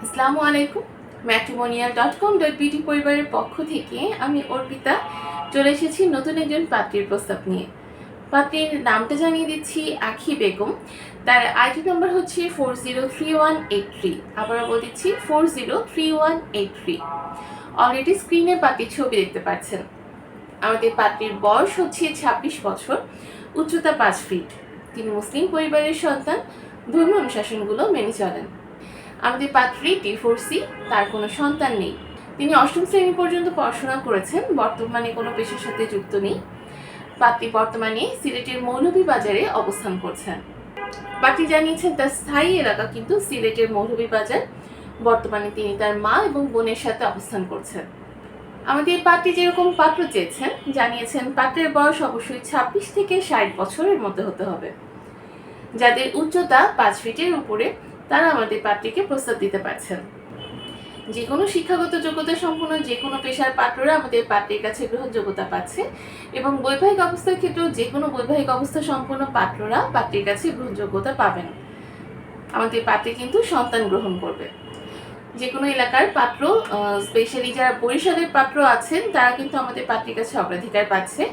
আসসালামু আলাইকুম। matrimonial.com.bt পরিবারের পক্ষ থেকে আমি অর্পিতা চলে এসেছি নতুন একজন পাত্রীর প্রস্তাব নিয়ে। পাত্রীর নামটা জানিয়ে দিচ্ছি, আখি বেগম। তার আইডি নাম্বার হচ্ছে 403183। আবারও বলে দিচ্ছি 403183। অলরেডি স্ক্রিনে পাত্রীর ছবি দেখতে পাচ্ছেন। আমাদের পাত্রীর বয়স হচ্ছে 26 বছর, উচ্চতা 5 ফিট। তিনি মুসলিম পরিবারের সন্তান, ধর্মীয় অনুশাসনগুলো মেনে চলেন। আমাদের পাত্রী ডিভোর্সি, তার কোনো সন্তান নেই। তিনি অষ্টম শ্রেণী পর্যন্ত পড়াশোনা করেছেন, বর্তমানে কোনো পেশার সাথে যুক্ত নেই। পাত্রী বর্তমানে সিলেটের মৌলভীবাজারে অবস্থান করছেন। পাত্রী জানিয়েছেন তার স্থায়ী এলাকা কিন্তু সিলেটের মৌলভীবাজার। বর্তমানে তিনি তার মা এবং বোনের সাথে অবস্থান করছেন। আমাদের পাত্রী যেরকম পাত্র চেয়েছেন, জানিয়েছেন পাত্রের বয়স অবশ্যই 26 থেকে 60 বছরের মধ্যে হতে হবে। যাদের উচ্চতা 5 ফিটের উপরে তারা আমাদের পাত্রীকে প্রস্তাব দিতে পারছেন। যে কোনো শিক্ষাগত যোগ্যতা সম্পন্ন যে কোনো পেশার পাত্ররা আমাদের পাত্রীর কাছে গ্রহণযোগ্যতা পাচ্ছে এবং বৈবাহিক অবস্থার ক্ষেত্রেও যে কোনো বৈবাহিক অবস্থা সম্পন্ন পাত্ররা পাত্রীর কাছে গ্রহণযোগ্যতা পাবেন। আমাদের পাত্রী কিন্তু সন্তান গ্রহণ করবে। যে কোনো এলাকার পাত্র, স্পেশালি যারা বরিশালের পাত্র আছেন তারা কিন্তু আমাদের পাত্রীর কাছে অগ্রাধিকার পাচ্ছে।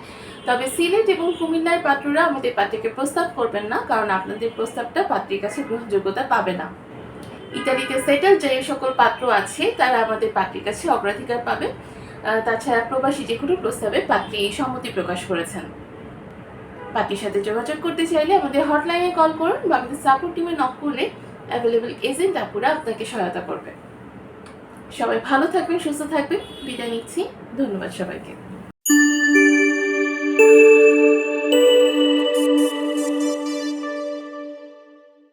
তবে সিলেট এবং কুমিল্লার পাত্ররা আমাদের পাত্রীকে প্রস্তাব করবেন না, কারণ আপনাদের প্রস্তাবটা পাত্রীর কাছে গ্রহণযোগ্যতা পাবে না। ইতালিতে সেটেল যে সকল পাত্র আছে তারা আমাদের পাত্রীর কাছে অগ্রাধিকার পাবে। তাছাড়া প্রবাসী যে কোনো প্রস্তাবে পাত্রী সম্মতি প্রকাশ করেছেন। পাত্রীর সাথে যোগাযোগ করতে চাইলে আমাদের হটলাইনে কল করুন বা আমাদের সাপোর্ট টিমে নক করলে অ্যাভেলেবল এজেন্ট আপুরা আপনাকে সহায়তা করবে। সবাই ভালো থাকবেন, সুস্থ থাকবেন। বিদায় নিচ্ছি। ধন্যবাদ সবাইকে।